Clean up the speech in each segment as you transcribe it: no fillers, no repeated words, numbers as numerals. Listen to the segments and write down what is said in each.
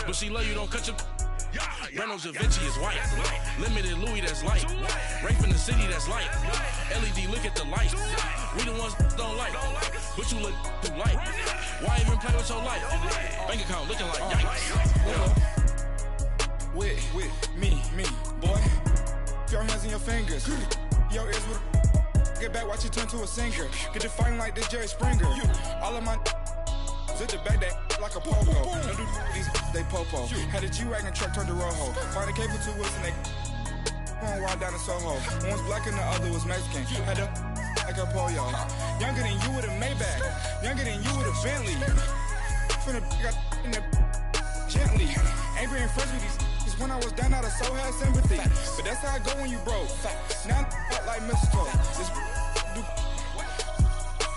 But she love you, don't cut your... Brando Javinci is white. Limited Louis, that's light. Rape in the city, that's light. LED, look at the light. We the ones don't like. But you look too light. Why even play with your life? Bank account looking like yikes. With me, boy. Your hands and your fingers. Your ears with get back, watch you turn to a singer. Get to fighting like this Jerry Springer. All of my zip the back that like a popo. Don't do these, they popo. Had a G-Wagon truck turned to Rojo. Find a cable 2 wheels and they going wild down in Soho. One was black and the other was Mexican. Had a like a pollo. Younger than you with a Maybach. Younger than you with a Bentley. From the got in the gently. Angry and friends with these. When I was down, I so had sympathy. But that's how I go when you broke. Now I'm like mistletoe. Just do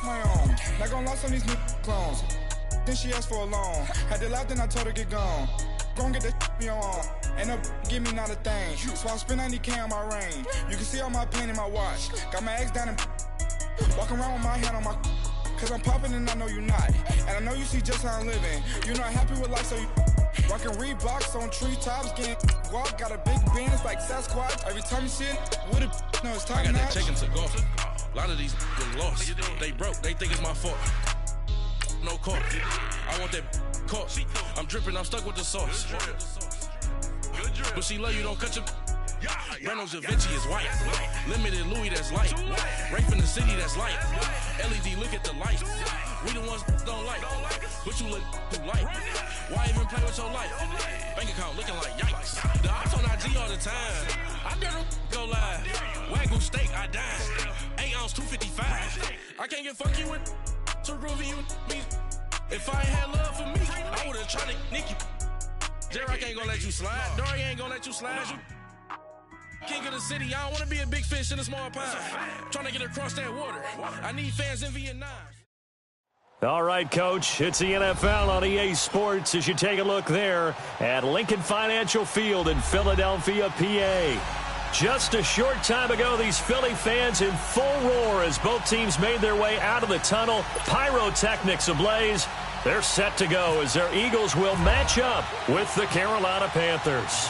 my own. Not gonna lost on these new clones. Then she asked for a loan. Had to laugh, then I told her get gone. Gon' get that me on. And up, give me not a thing. So I spend 90K on my range. You can see all my pain in my watch. Got my ex down and walking around with my hand on my. Cause I'm popping and I know you not. And I know you see just how I'm living. You're not happy with life, so you. Rockin' Reeboks on treetops, getting walk. Got a big band, it's like Sasquatch. Every time you see it, with it, no, it's time. I got that chicken to golf. A lot of these get lost. They broke, they think it's my fault. No court. I want that court. I'm dripping, I'm stuck with the sauce. But she love you, don't cut your. Brando Javinci is white. Limited Louis, that's light. Rape in the city, that's light. LED, look at the light. We the ones don't like. But you look too light. Why even play with your life? Bank account looking like yikes. The ops on IG all the time. I dare them go live. Wagyu steak, I dine. 8 ounce, 255. I can't get fuck you with too groovy you me. If I ain't had love for me, I would've tried to nick you. J-Rock ain't gonna let you slide. Dory ain't gonna let you slide. You king of the city, I don't wanna be a big fish in a small pond. Trying to get across that water. I need fans in Vietnam. All right, Coach, it's the NFL on EA Sports as you take a look there at Lincoln Financial Field in Philadelphia, PA. Just a short time ago, these Philly fans in full roar as both teams made their way out of the tunnel. Pyrotechnics ablaze. They're set to go as their Eagles will match up with the Carolina Panthers.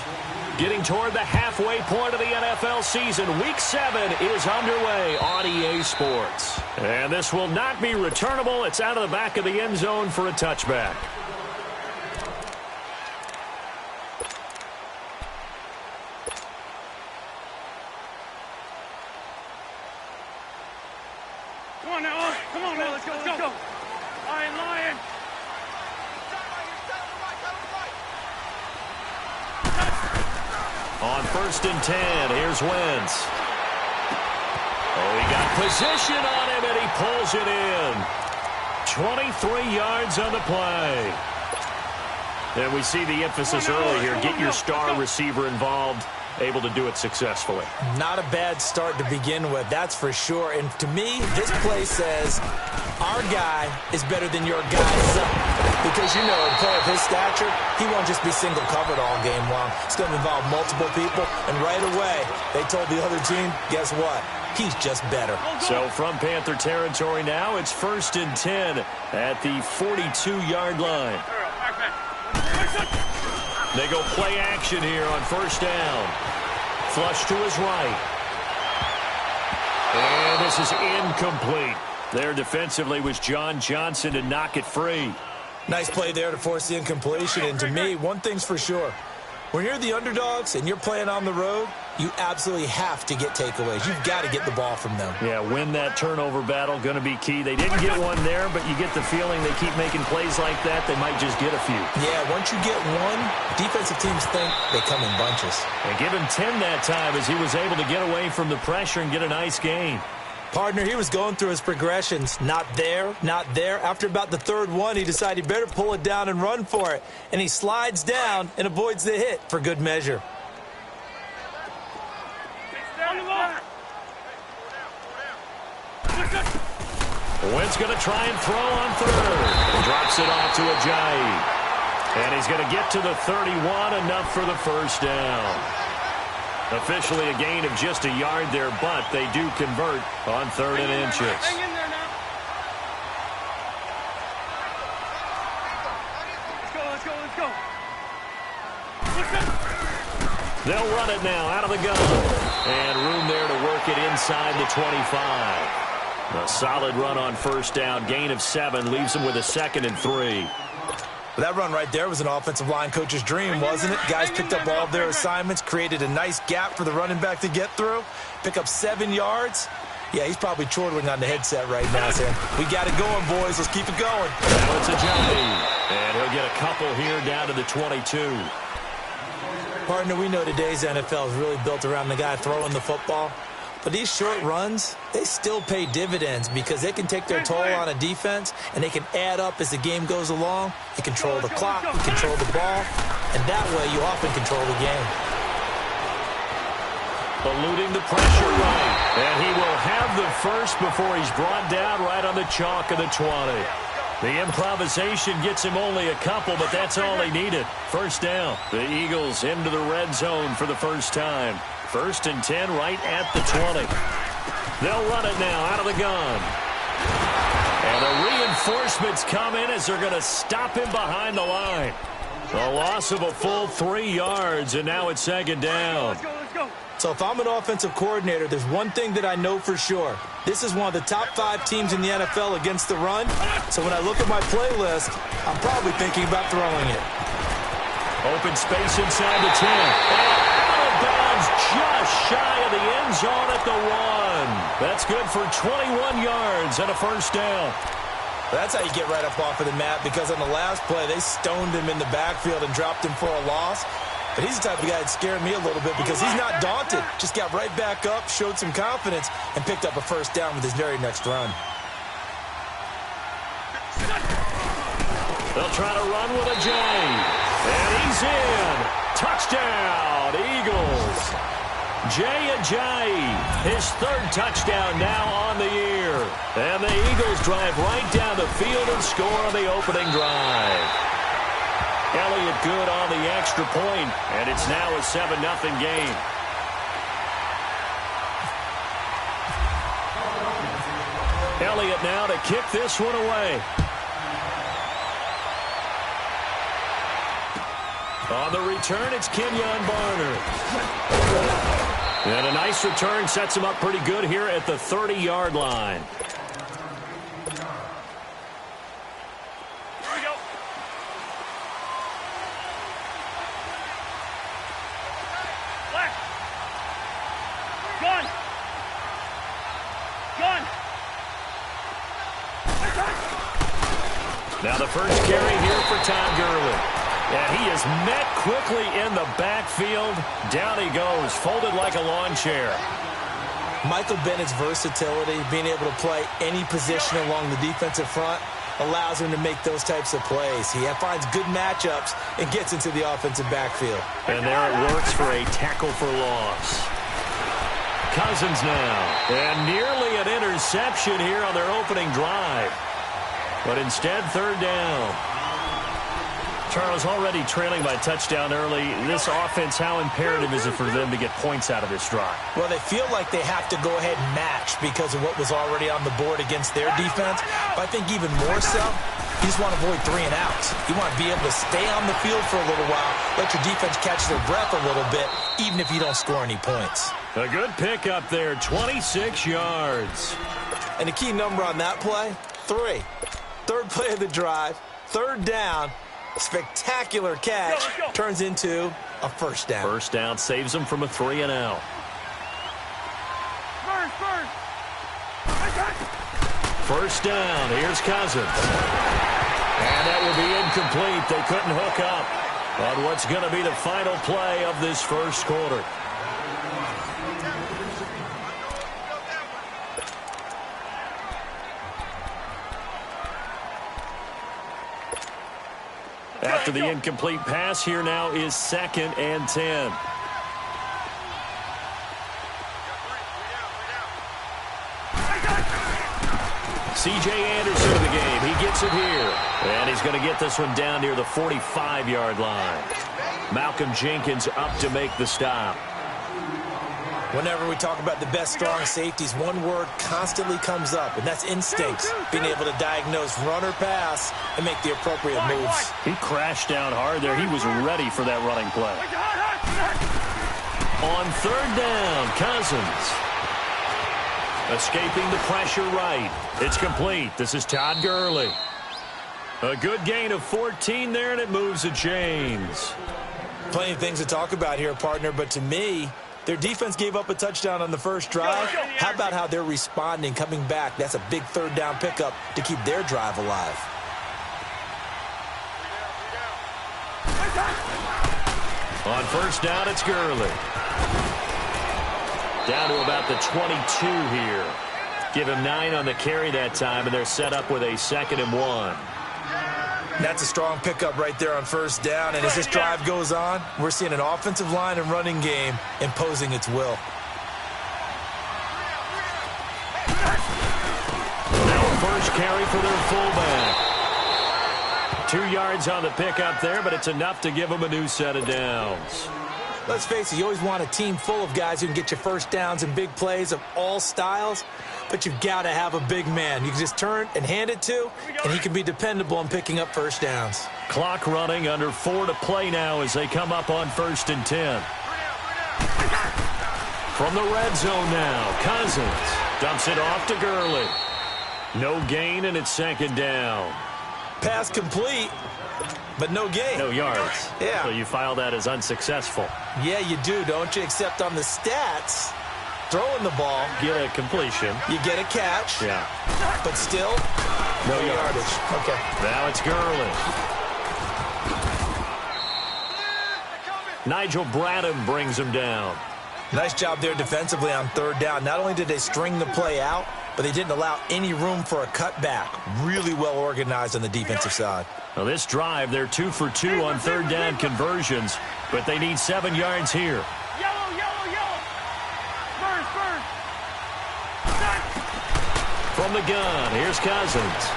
Getting toward the halfway point of the NFL season, Week 7 is underway on EA Sports. And this will not be returnable. It's out of the back of the end zone for a touchback. Come on now, come on now, let's go, let's go. Lion. On 1st and 10, here's Wentz. Oh, he got position on him, and he pulls it in. 23 yards on the play. And we see the emphasis early here. Get your star receiver involved, able to do it successfully. Not a bad start to begin with, that's for sure. And to me, this play says our guy is better than your guy. Because, you know, a player of his stature, he won't just be single covered all game long. It's going to involve multiple people. And right away, they told the other team, guess what? He's just better. So from Panther territory now, it's 1st and 10 at the 42-yard line. They go play action here on 1st down. Flush to his right. And this is incomplete. There defensively was John Johnson to knock it free. Nice play there to force the incompletion. And to me, one thing's for sure. When you're the underdogs and you're playing on the road, you absolutely have to get takeaways. You've got to get the ball from them. Yeah, win that turnover battle, going to be key. They didn't get one there, but you get the feeling they keep making plays like that, they might just get a few. Yeah, once you get one, defensive teams think they come in bunches. And give him 10 that time as he was able to get away from the pressure and get a nice gain. Partner, he was going through his progressions. Not there, not there. After about the 3rd one, he decided he better pull it down and run for it. And he slides down and avoids the hit for good measure. Wentz going to try and throw on 3rd. Drops it off to Ajayi. And he's going to get to the 31, enough for the 1st down. Officially a gain of just a yard there, but they do convert on 3rd and inches. Hang in there now. Let's go. They'll run it now out of the gun. And room there to work it inside the 25. A solid run on first down. Gain of 7 leaves them with a 2nd and 3. That run right there was an offensive line coach's dream, wasn't it? Guys picked up all of their assignments, created a nice gap for the running back to get through, pick up 7 yards. Yeah, he's probably chortling on the headset right now, saying, we got it going, boys. Let's keep it going. Now it's a Johnny. And he'll get a couple here down to the 22. Partner, we know today's NFL is really built around the guy throwing the football. But these short runs, they still pay dividends because they can take their toll on a defense, and they can add up as the game goes along. You control the clock, you control the ball, and that way you often control the game. Eluding the pressure right. And he will have the first before he's brought down right on the chalk of the 20. The improvisation gets him only a couple, but that's all he needed. First down. The Eagles into the red zone for the first time. 1st and 10 right at the 20. They'll run it now out of the gun. And the reinforcements come in as they're going to stop him behind the line. A loss of a full 3 yards, and now it's 2nd down. Let's go. So if I'm an offensive coordinator, there's one thing that I know for sure. This is one of the top 5 teams in the NFL against the run. So when I look at my playlist, I'm probably thinking about throwing it. Open space inside the 10. And out of bounds just shy of the end zone at the 1. That's good for 21 yards and a first down. That's how you get right up off of the mat, because on the last play, they stoned him in the backfield and dropped him for a loss. But he's the type of guy that scared me a little bit because he's not daunted. Just got right back up, showed some confidence, and picked up a first down with his very next run. They'll try to run with a J. And he's in. Touchdown, Eagles. Jay Ajayi, his 3rd touchdown now on the year. And the Eagles drive right down the field and score on the opening drive. Elliott good on the extra point, and it's now a 7-0 game. Elliott now to kick this one away. On the return, it's Kenyon Barner. And a nice return sets him up pretty good here at the 30-yard line. Now the first carry here for Todd Gurley. And he is met quickly in the backfield. Down he goes, folded like a lawn chair. Michael Bennett's versatility, being able to play any position along the defensive front, allows him to make those types of plays. He finds good matchups and gets into the offensive backfield. And there it works for a tackle for loss. Cousins now. And nearly an interception here on their opening drive. But instead, 3rd down. Charles, already trailing by touchdown early. This offense, how imperative is it for them to get points out of this drive? Well, they feel like they have to go ahead and match because of what was already on the board against their defense. But I think even more so, you just want to avoid 3 and outs. You want to be able to stay on the field for a little while, let your defense catch their breath a little bit, even if you don't score any points. A good pickup there, 26 yards. And the key number on that play, 3. 3rd play of the drive, 3rd down, spectacular catch, turns into a first down. First down saves them from a 3 and out. First down, here's Cousins. And that will be incomplete. They couldn't hook up on what's going to be the final play of this first quarter. After the incomplete pass, here now is 2nd and 10. C.J. Anderson in the game. He gets it here. And he's going to get this one down near the 45-yard line. Malcolm Jenkins up to make the stop. Whenever we talk about the best strong safeties, one word constantly comes up, and that's instincts. Being able to diagnose run or pass and make the appropriate moves. He crashed down hard there. He was ready for that running play. On third down, Cousins. Escaping the pressure right. It's complete. This is Todd Gurley. A good gain of 14 there, and it moves the chains. Plenty of things to talk about here, partner, but to me, their defense gave up a touchdown on the first drive. How about how they're responding, coming back? That's a big third down pickup to keep their drive alive. On first down, it's Gurley. Down to about the 22 here. Give him 9 on the carry that time, and they're set up with a 2nd and 1. That's a strong pickup right there on first down, and as this drive goes on, we're seeing an offensive line and running game imposing its will. Now a first carry for their fullback. 2 yards on the pickup there, but it's enough to give them a new set of downs. Let's face it, you always want a team full of guys who can get you first downs and big plays of all styles, but you've got to have a big man you can just turn and hand it to, and he can be dependable in picking up first downs. Clock running, under 4 to play now as they come up on 1st and 10. From the red zone now, Cousins dumps it off to Gurley. No gain, and it's 2nd down. Pass complete, but no gain. No yards. Yeah. So you file that as unsuccessful. Yeah, you do, don't you? Except on the stats, throwing the ball, Get a completion. you get a catch. Yeah. But still, no yardage. Okay. Now it's Gurley. Nigel Bradham brings him down. Nice job there defensively on third down. Not only did they string the play out, but they didn't allow any room for a cutback. Really well organized on the defensive side. Well, this drive, they're 2 for 2 on third down conversions, but they need 7 yards here. Yellow, yellow, yellow. Burn, burn. From the gun, here's Cousins.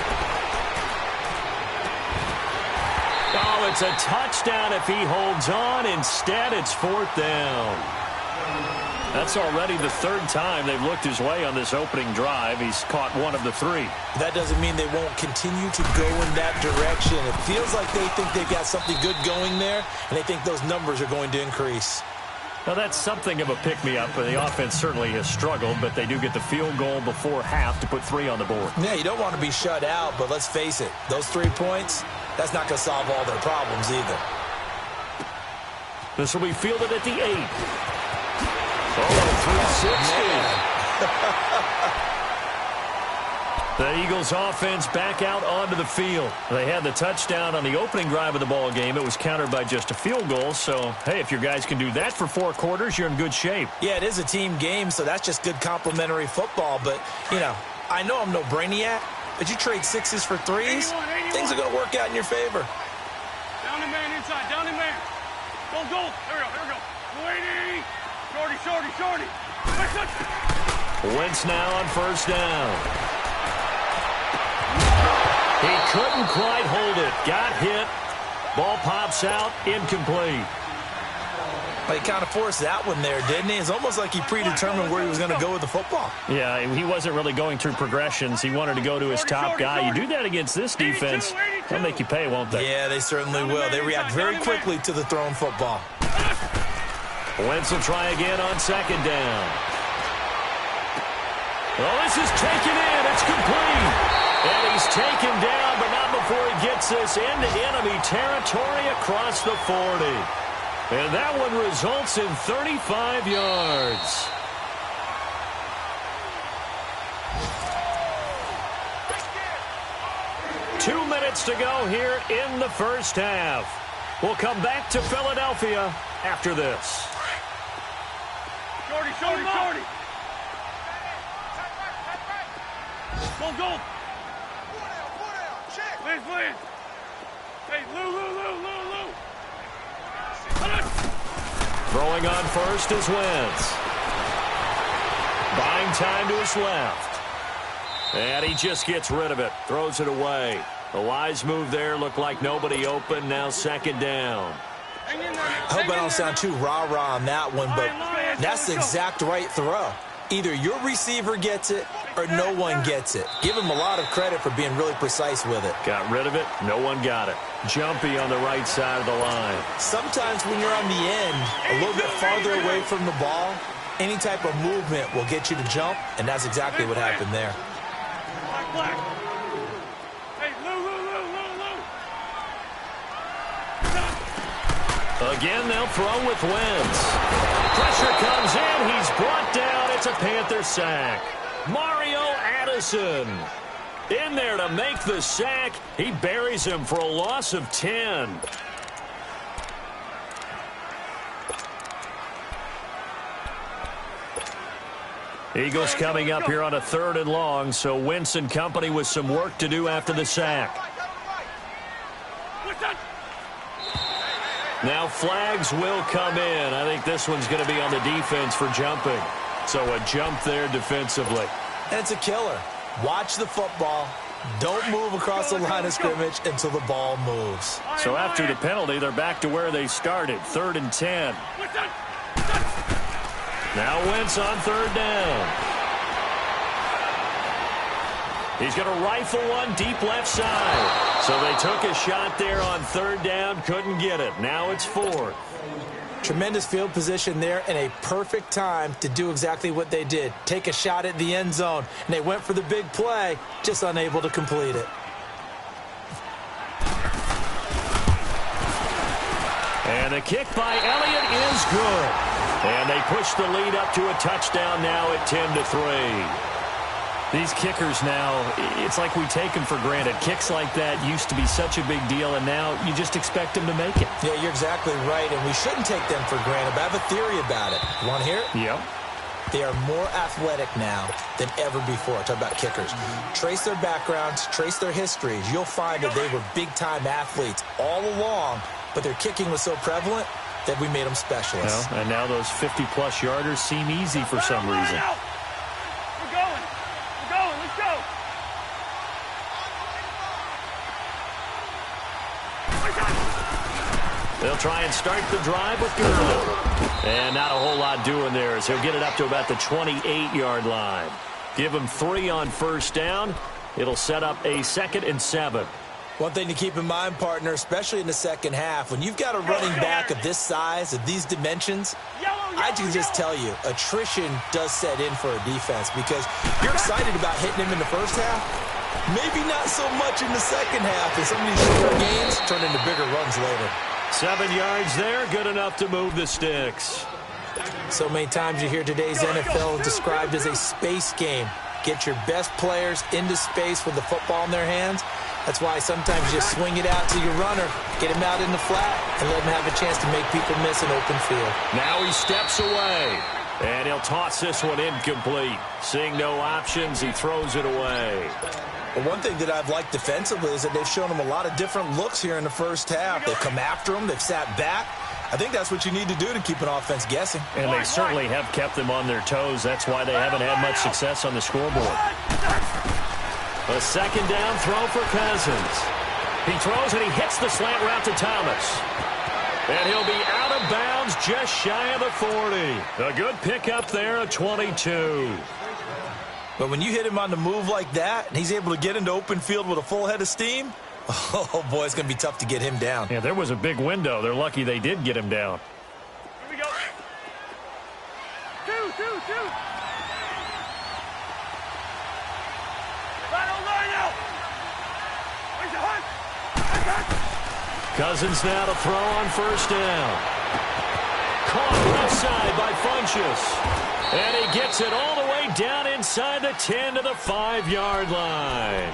Oh, it's a touchdown if he holds on. Instead, it's 4th down. That's already the 3rd time they've looked his way on this opening drive. He's caught 1 of the 3. That doesn't mean they won't continue to go in that direction. It feels like they think they've got something good going there, and they think those numbers are going to increase. Now, that's something of a pick-me-up. The offense certainly has struggled, but they do get the field goal before half to put 3 on the board. Yeah, you don't want to be shut out, but let's face it, those 3 points, that's not going to solve all their problems either. This will be fielded at the 8. Oh, 360. The Eagles offense back out onto the field. They had the touchdown on the opening drive of the ball game. It was countered by just a field goal. So, hey, if your guys can do that for 4 quarters, you're in good shape. Yeah, it is a team game, so that's just good complimentary football. But, you know, I know I'm no brainiac, but you trade 6s for 3s, things are going to work out in your favor. Down the man inside, down the man. Go, go. Here we go, here we go. 280. Shorty, shorty, shorty. Wentz now on first down. He couldn't quite hold it. Got hit. Ball pops out. Incomplete. Well, he kind of forced that one there, didn't he? It's almost like he predetermined where he was going to go with the football. Yeah, he wasn't really going through progressions. He wanted to go to his top guy. You do that against this defense, they'll make you pay, won't they? Yeah, they certainly will. They react very quickly to the thrown football. Wentz will try again on 2nd down. Well, this is taken in. It's complete. And he's taken down, but not before he gets this into enemy territory across the 40. And that one results in 35 yards. Two minutes to go here in the first half. We'll come back to Philadelphia after this. Shorty, shorty, shorty. Go, go. Please, please. Hey, Lou, Lou, Lou, Lou, Lou. Throwing on first is Wentz. Buying time to his left. And he just gets rid of it. Throws it away. A wise move there. Looked like nobody open. Now 2nd down. I hope I don't sound too rah-rah on that one, but that's the exact right throw. Either your receiver gets it or no one gets it. Give him a lot of credit for being really precise with it. Got rid of it. No one got it. Jumpy on the right side of the line. Sometimes when you're on the end, a little bit farther away from the ball, any type of movement will get you to jump, and that's exactly what happened there. Black. Hey, Lou. Again, they'll throw with Wentz. Pressure comes in. He's brought down. It's a Panther sack. Mario Addison in there to make the sack. He buries him for a loss of 10. Eagles coming up here on a 3rd and long, so Wentz and company with some work to do after the sack. Now flags will come in. I think this one's going to be on the defense for jumping. So a jump there defensively. And it's a killer. Watch the football. Don't move across the line of scrimmage until the ball moves. So after the penalty, they're back to where they started, 3rd and 10. Now Wentz on 3rd down. He's going to rifle one deep left side. So they took a shot there on 3rd down, couldn't get it. Now it's 4th. Tremendous field position there and a perfect time to do exactly what they did. Take a shot at the end zone. And they went for the big play, just unable to complete it. And the kick by Elliott is good. And they push the lead up to a touchdown now at 10-3. These kickers now, it's like we take them for granted. Kicks like that used to be such a big deal, and now you just expect them to make it. Yeah, you're exactly right, and we shouldn't take them for granted, but I have a theory about it. You want to hear it? Yep. They are more athletic now than ever before. Talk about kickers. Trace their backgrounds, trace their histories. You'll find that they were big-time athletes all along, but their kicking was so prevalent that we made them specialists. Well, and now those 50-plus yarders seem easy for some reason. We're going. Let's go. They'll try and start the drive with Gurley. And not a whole lot doing there as he'll get it up to about the 28-yard line. Give him 3 on 1st down. It'll set up a 2nd and 7. One thing to keep in mind, partner, especially in the second half, when you've got a running back of this size, of these dimensions, I can just tell you, attrition does set in for a defense because you're excited about hitting him in the first half. Maybe not so much in the second half, and some of these short gains turn into bigger runs later. 7 yards there, good enough to move the sticks. So many times you hear today's NFL described as a space game. Get your best players into space with the football in their hands. That's why sometimes you just swing it out to your runner, get him out in the flat, and let him have a chance to make people miss an open field. Now he steps away, and he'll toss this one incomplete. Seeing no options, he throws it away. Well, one thing that I've liked defensively is that they've shown him a lot of different looks here in the first half. They've come after him. They've sat back. I think that's what you need to do to keep an offense guessing. And they certainly have kept them on their toes. That's why they haven't had much success on the scoreboard. A 2nd down throw for Cousins. He throws and he hits the slant route to Thomas. And he'll be out of bounds just shy of the 40. A good pickup there, a 22. But when you hit him on the move like that, and he's able to get into open field with a full head of steam, oh, boy, it's going to be tough to get him down. Yeah, there was a big window. They're lucky they did get him down. Here we go. Two. Line out. Where's the hunt? Cousins now to throw on 1st down. Caught left side by Funchess. And he gets it all the way down inside the 10 to the 5-yard line.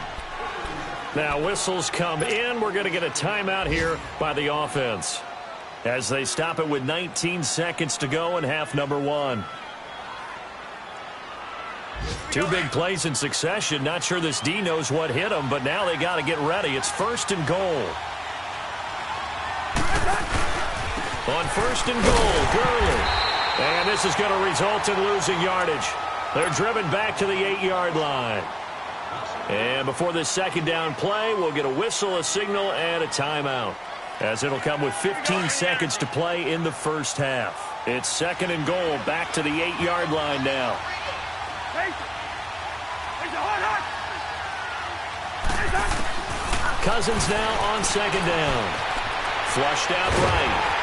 Now whistles come in. We're going to get a timeout here by the offense as they stop it with 19 seconds to go in half number 1. 2 big plays in succession. Not sure this D knows what hit him, but now they got to get ready. It's 1st and goal. On 1st and goal, Gurley. And this is going to result in losing yardage. They're driven back to the 8-yard line. And before this 2nd down play, we'll get a whistle, a signal, and a timeout. as it'll come with 15 seconds to play in the first half. It's 2nd and goal, back to the 8-yard line now. Cousins now on 2nd down. Flushed out right.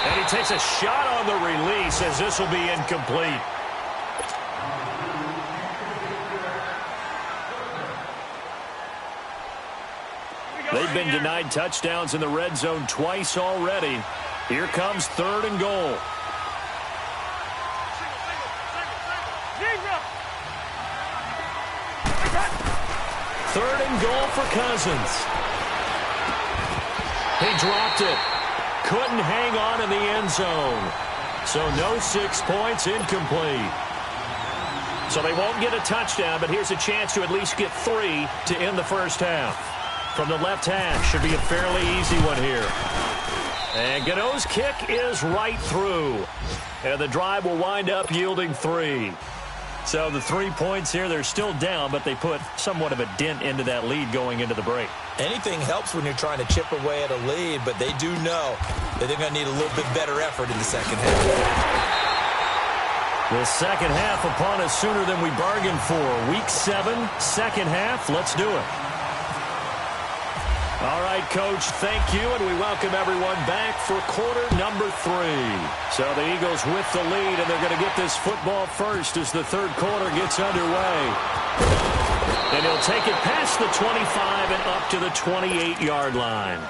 And he takes a shot on the release as this will be incomplete. They've been denied touchdowns in the red zone twice already. Here comes 3rd and goal. Third and goal for Cousins. He dropped it. Couldn't hang on in the end zone. So no 6 points, incomplete. So they won't get a touchdown, but here's a chance to at least get 3 to end the first half. From the left hash, should be a fairly easy one here. And Gano's kick is right through. And the drive will wind up yielding 3. So the 3 points here, they're still down, but they put somewhat of a dent into that lead going into the break. Anything helps when you're trying to chip away at a lead, but they do know that they're going to need a little bit better effort in the second half. The second half upon us sooner than we bargained for. Week 7, second half. Let's do it. All right, Coach, thank you, and we welcome everyone back for quarter number 3. So the Eagles with the lead, and they're going to get this football first as the third quarter gets underway. And he'll take it past the 25 and up to the 28-yard line.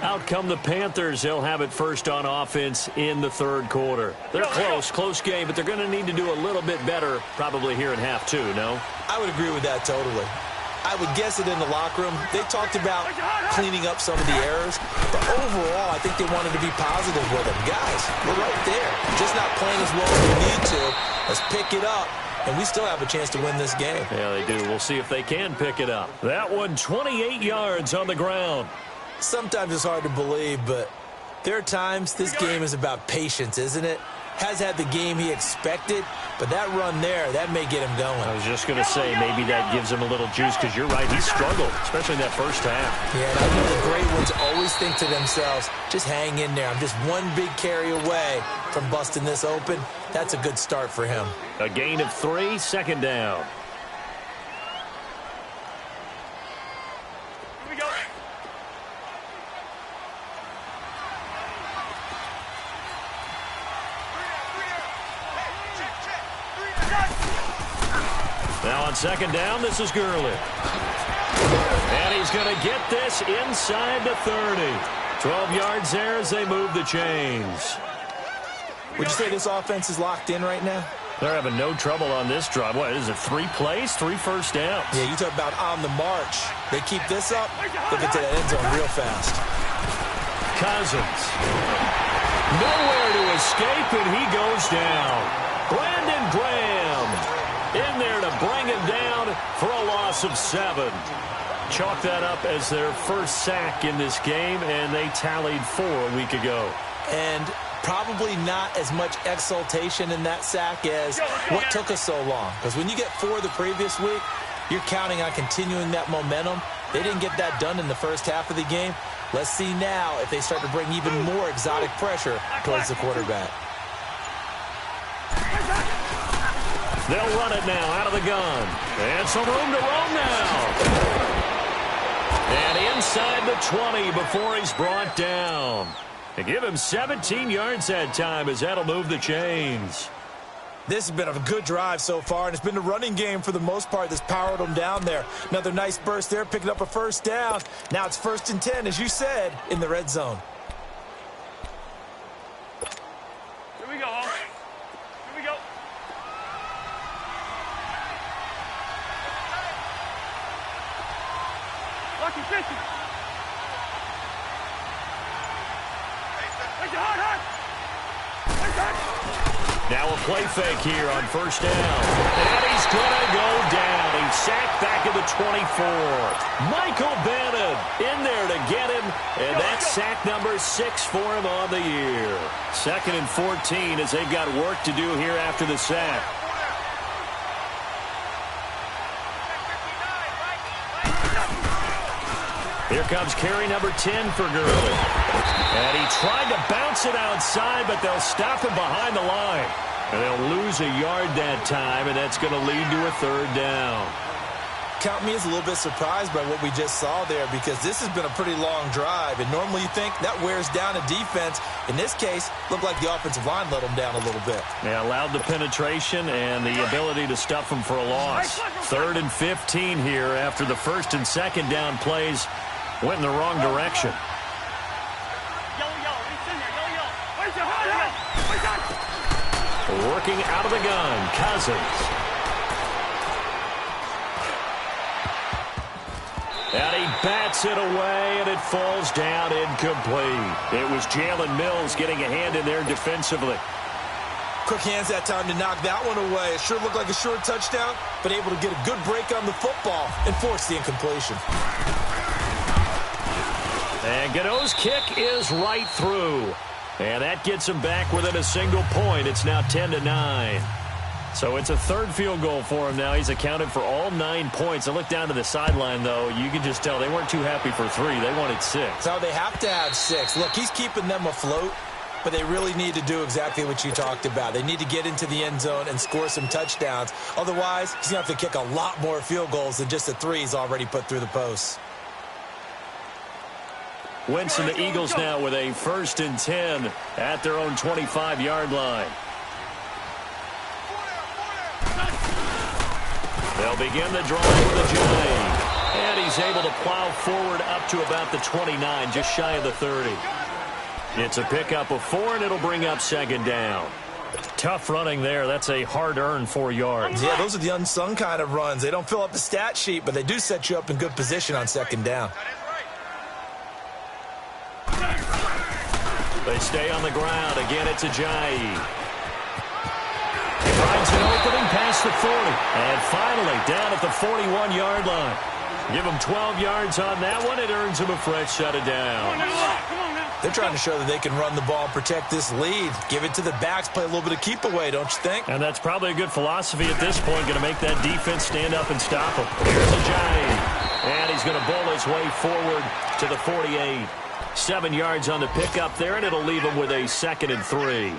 Out come the Panthers. They'll have it first on offense in the third quarter. They're close game, but they're going to need to do a little bit better probably here in half 2, no? I would agree with that totally. I would guess it in the locker room. They talked about cleaning up some of the errors, but overall, I think they wanted to be positive with them. Guys, we're right there. Just not playing as well as we need to. Let's pick it up, and we still have a chance to win this game. Yeah, they do. We'll see if they can pick it up. That one, 28 yards on the ground. Sometimes it's hard to believe, but there are times this game is about patience, isn't it? Has had the game he expected, but that run there, that may get him going. I was just going to say, maybe that gives him a little juice, because you're right, he struggled, especially in that first half. Yeah, and I know the great ones always think to themselves, just hang in there. I'm just one big carry away from busting this open. That's a good start for him. A gain of 3, 2nd down. Now on 2nd down, this is Gurley. And he's going to get this inside the 30. 12 yards there as they move the chains. Would you say this offense is locked in right now? They're having no trouble on this drive. What is it, 3 plays, 3 first downs? Yeah, you talk about on the march. They keep this up, they'll get to that end zone real fast. Cousins. Nowhere to escape, and he goes down. Brandon Graham in there to bring him down for a loss of 7. Chalk that up as their first sack in this game, and they tallied 4 a week ago. And probably not as much exultation in that sack as what took us so long. Because when you get 4 the previous week, you're counting on continuing that momentum. They didn't get that done in the first half of the game. Let's see now if they start to bring even more exotic pressure towards the quarterback. They'll run it now out of the gun. And some room to roam now. And inside the 20 before he's brought down. They give him 17 yards that time as that'll move the chains. This has been a good drive so far, and it's been the running game for the most part that's powered them down there. Another nice burst there, picking up a first down. Now it's 1st and 10, as you said, in the red zone. Here we go, Hawk. Here we go. Lucky fishing. Now a play fake here on 1st down. And he's going to go down. He's sacked back at the 24. Michael Bannon in there to get him. And that's sack number 6 for him on the year. 2nd and 14 as they've got work to do here after the sack. Here comes carry number 10 for Gurley. And he tried to bounce it outside, but they'll stop him behind the line. And they'll lose a yard that time, and that's going to lead to a third down. Count me as a little bit surprised by what we just saw there, because this has been a pretty long drive, and normally you think that wears down a defense. In this case, looked like the offensive line let them down a little bit. Yeah, allowed the penetration and the ability to stuff them for a loss. 3rd and 15 here after the 1st and 2nd down plays went in the wrong direction. Working out of the gun, Cousins. And he bats it away, and it falls down incomplete. It was Jalen Mills getting a hand in there defensively. Quick hands that time to knock that one away. It sure looked like a short touchdown, but able to get a good break on the football and force the incompletion. And Godot's kick is right through. And that gets him back within a single point. It's now 10-9. So it's a 3rd field goal for him now. He's accounted for all 9 points. I look down to the sideline, though. You can just tell they weren't too happy for 3. They wanted 6. So they have to have 6. Look, he's keeping them afloat, but they really need to do exactly what you talked about. They need to get into the end zone and score some touchdowns. Otherwise, he's going to have to kick a lot more field goals than just the 3 he's already put through the posts. Wentz and the Eagles now with a 1st and 10 at their own 25-yard line. They'll begin the drive with a J. And he's able to plow forward up to about the 29, just shy of the 30. It's a pickup of 4, and it'll bring up 2nd down. Tough running there. That's a hard-earned 4 yards. Yeah, those are the unsung kind of runs. They don't fill up the stat sheet, but they do set you up in good position on 2nd down. They stay on the ground. Again, it's Ajayi. He finds an opening past the 40. And finally, down at the 41-yard line. Give him 12 yards on that one. It earns him a fresh set of downs. They're trying to show that they can run the ball and protect this lead. Give it to the backs, play a little bit of keep away, don't you think? And that's probably a good philosophy at this point. Going to make that defense stand up and stop him. Here's Ajayi. And he's going to bowl his way forward to the 48. 7 yards on the pickup there, and it'll leave him with a 2nd and 3.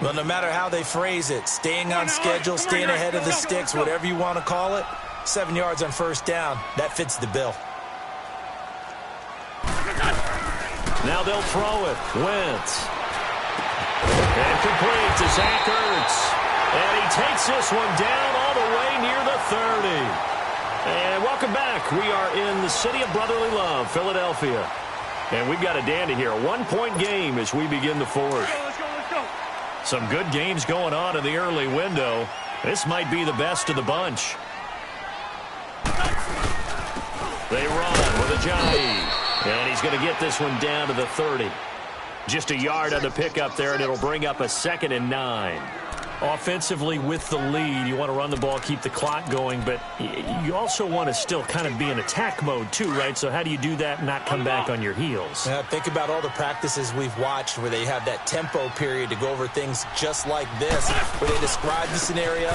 Well, no matter how they phrase it, staying on schedule, staying ahead of the sticks, whatever you want to call it, 7 yards on 1st down, that fits the bill. Now they'll throw it. Wentz. And complete to Zach Ertz. And he takes this one down all the way near the 30. And welcome back. We are in the city of brotherly love, Philadelphia. And we've got a dandy here. A 1-point game as we begin the 4th. Let's go. Some good games going on in the early window. This might be the best of the bunch. They run with Ajayi. And he's going to get this one down to the 30. Just a yard on the pickup there, and it'll bring up a 2nd and 9. Offensively with the lead, you want to run the ball, keep the clock going, but you also want to still kind of be in attack mode too, right? So how do you do that and not come back on your heels? Yeah, think about all the practices we've watched where they have that tempo period to go over things just like this, where they describe the scenario,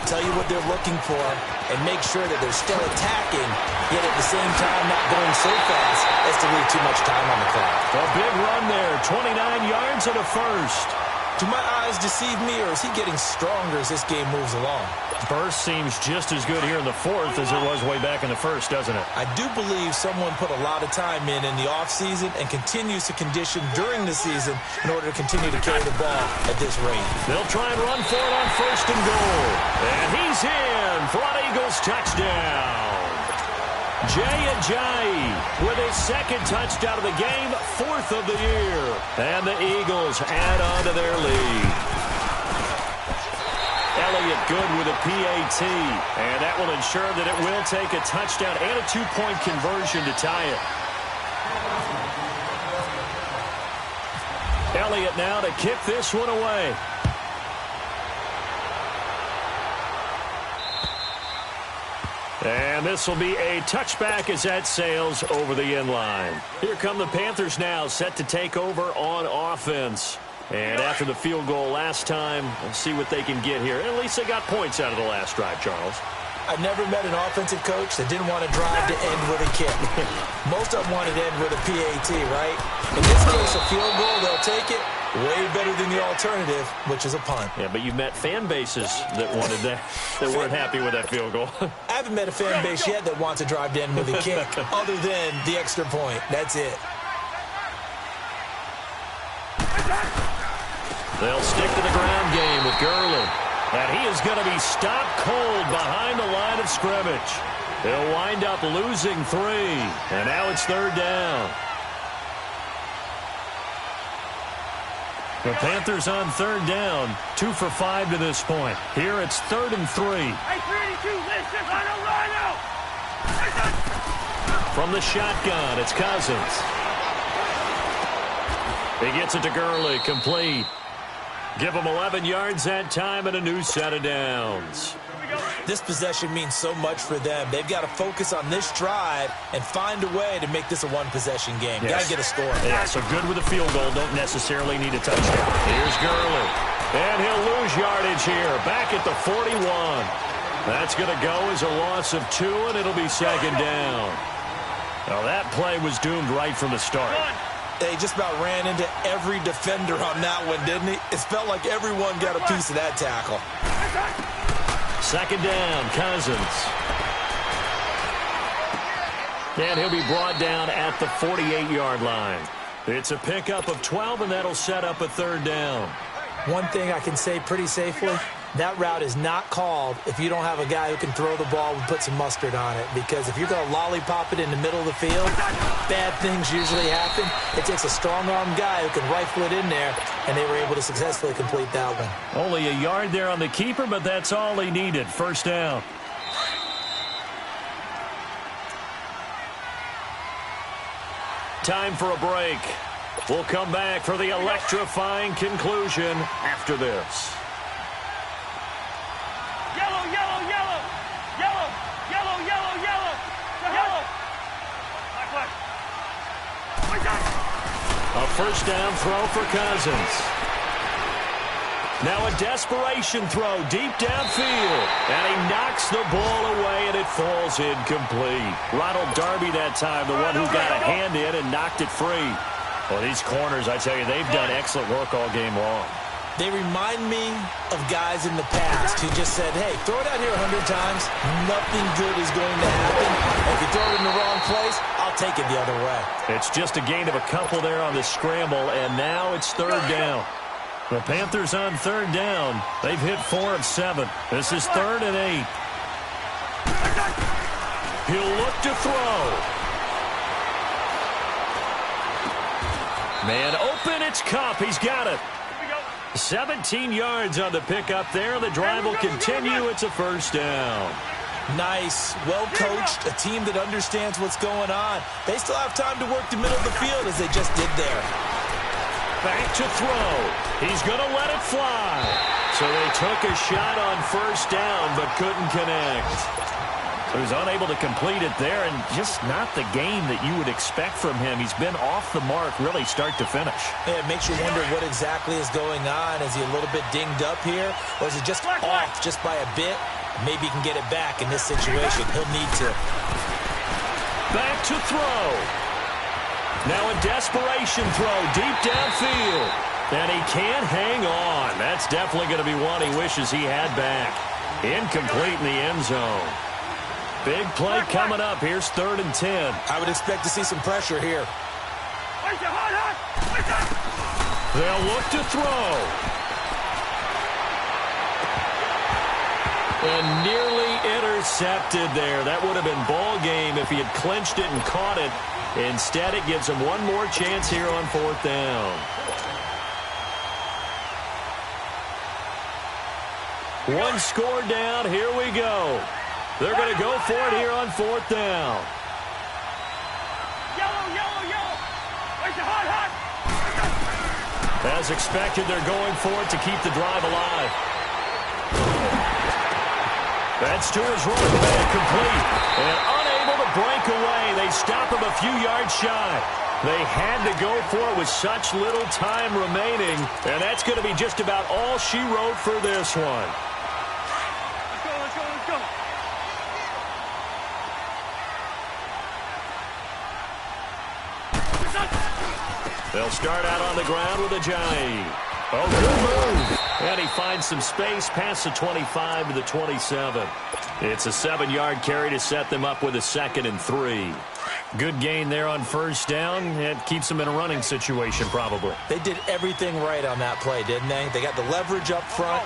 tell you what they're looking for, and make sure that they're still attacking, yet at the same time not going so fast as to leave too much time on the clock. A big run there, 29 yards and a 1st. Do my eyes deceive me, or is he getting stronger as this game moves along? Burst seems just as good here in the 4th as it was way back in the 1st, doesn't it? I do believe someone put a lot of time in the offseason and continues to condition during the season in order to continue to carry the ball at this rate. They'll try and run for it on 1st and goal. And he's in for an Eagles touchdown. Jay Ajayi with his 2nd touchdown of the game, 4th of the year. And the Eagles add on to their lead. Elliott good with a PAT. And that will ensure that it will take a touchdown and a 2-point conversion to tie it. Elliott now to kick this one away. And this will be a touchback as that sails over the end line. Here come the Panthers now, set to take over on offense. And after the field goal last time, we'll see what they can get here. At least they got points out of the last drive, Charles. I never met an offensive coach that didn't want to drive to end with a kick. Most of them wanted to end with a PAT, right? In this case, a field goal, they'll take it. Way better than the alternative, which is a punt. Yeah, but you've met fan bases that wanted that weren't happy with that field goal. I haven't met a fan base yet that wants to drive to end with a kick, other than the extra point. That's it. They'll stick to the ground game with Gurley. And he is going to be stopped cold behind the line of scrimmage. He'll wind up losing 3. And now it's 3rd down. The Panthers on 3rd down. 2 for 5 to this point. Here it's 3rd and 3. Hey, 3-2, listen, Rhino! From the shotgun, it's Cousins. He gets it to Gurley, complete. Give him 11 yards that time and a new set of downs. This possession means so much for them. They've got to focus on this drive and find a way to make this a one-possession game. Yes. Got to get a score. Yeah, so good with a field goal. Don't necessarily need a touchdown. Here's Gurley. And he'll lose yardage here. Back at the 41. That's going to go as a loss of 2, and it'll be 2nd down. Now, that play was doomed right from the start. They just about ran into every defender on that one, didn't he? It felt like everyone got a piece of that tackle. 2nd down, Cousins. And he'll be brought down at the 48-yard line. It's a pickup of 12, and that'll set up a 3rd down. One thing I can say pretty safely, that route is not called if you don't have a guy who can throw the ball and put some mustard on it. Because if you're going to lollipop it in the middle of the field, bad things usually happen. It takes a strong-arm guy who can rifle it in there, and they were able to successfully complete that one. Only a yard there on the keeper, but that's all he needed. 1st down. Time for a break. We'll come back for the electrifying conclusion after this. Yellow, yellow, yellow! Yellow, yellow, yellow, yellow! Yellow! Black. A 1st down throw for Cousins. Now a desperation throw deep downfield. And he knocks the ball away, and it falls incomplete. Ronald Darby that time, the one who got a hand in and knocked it free. Well, these corners, I tell you, they've done excellent work all game long. They remind me of guys in the past who just said, hey, throw it out here 100 times. Nothing good is going to happen. If you throw it in the wrong place, I'll take it the other way. It's just a gain of a couple there on the scramble, and now it's 3rd down. The Panthers on 3rd down. They've hit 4 of 7. This is 3rd and 8. He'll look to throw. Man open, it's Kupp. He's got it. 17 yards on the pickup there. The drive will continue. It's a 1st down. Nice, well-coached, a team that understands what's going on. They still have time to work the middle of the field as they just did there. Back to throw. He's going to let it fly. So they took a shot on 1st down but couldn't connect. He was unable to complete it there, and just not the game that you would expect from him. He's been off the mark really start to finish. Yeah, it makes you wonder what exactly is going on. Is he a little bit dinged up here, or is it just off just by a bit? Maybe he can get it back in this situation. He'll need to. Back to throw. Now a desperation throw deep downfield. And he can't hang on. That's definitely going to be one he wishes he had back. Incomplete in the end zone. Big play coming up. Here's 3rd and 10. I would expect to see some pressure here. They'll look to throw. And nearly intercepted there. That would have been ball game if he had clinched it and caught it. Instead, it gives him one more chance here on 4th down. One score down. Here we go. They're going to go for it here on 4th down. Yellow, yellow, yellow. Hot. As expected, they're going for it to keep the drive alive. That's to his running back, complete. And unable to break away. They stop him a few yards shy. They had to go for it with such little time remaining. And that's going to be just about all she wrote for this one. Let's go. start out on the ground with Ajayi. Oh, good move. And he finds some space past the 25 to the 27. It's a 7-yard carry to set them up with a 2nd and 3. Good gain there on first down. It keeps them in a running situation probably. They did everything right on that play, didn't they? They got the leverage up front,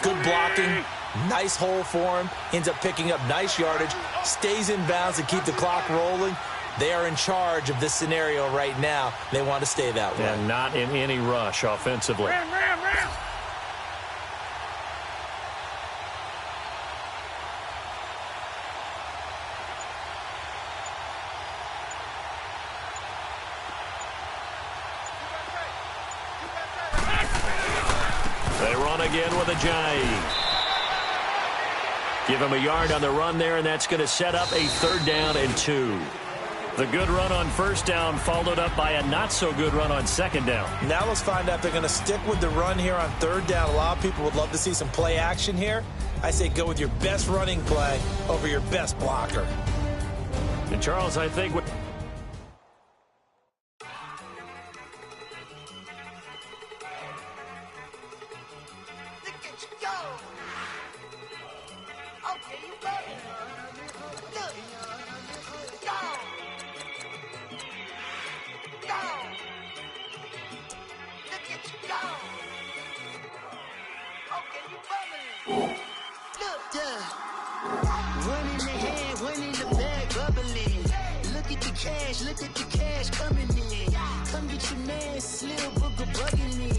good blocking, nice hole for him, ends up picking up nice yardage, stays in bounds to keep the clock rolling. They are in charge of this scenario right now. They want to stay that way. And not in any rush offensively. Ram. They run again with Ajayi. Give him a yard on the run there, and that's going to set up a 3rd down and 2. The good run on first down followed up by a not-so-good run on 2nd down. Now let's find out if they're going to stick with the run here on 3rd down. A lot of people would love to see some play action here. I say go with your best running play over your best blocker. And, Charles, I think what Look at the cash coming in. Come get your man, Slim Booker bugging me.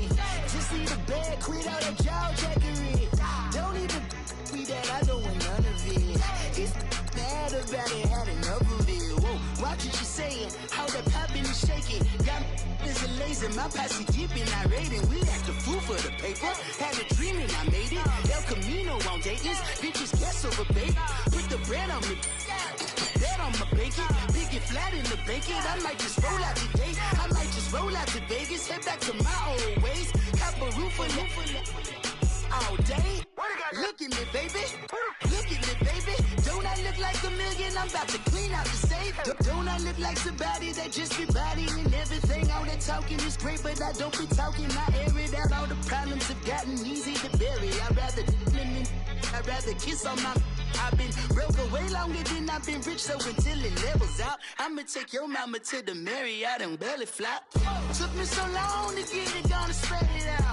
Just need a bag, quit all that jaw jackery. Don't even me that, I don't want none of it. He's mad about it, had enough of it. Whoa, watch what you saying, how that poppin' and shaking. Got is a laser, my posse dipping, I raiding. We act a fool for the paper. Had a dream and I made it. El Camino on Dayton's, bitches guess over bait. Put the bread on me. That on my bacon, big and flat in the bacon. I might just roll out today. I might just roll out to Vegas, head back to my old ways. Cop a roof all day. Look at me, baby. Look at me, baby. Don't I look like a million? I'm about to clean out the safe. Don't I look like somebody that just be bodying everything? All that talking is great, but I don't be talking. I air it out. All the problems have gotten easy to bury. I'd rather kiss on my. I've been broke way longer than I've been rich, so until it levels out, I'ma take your mama to the Marriott and belly flop. Took me so long to get it, gonna spread it out.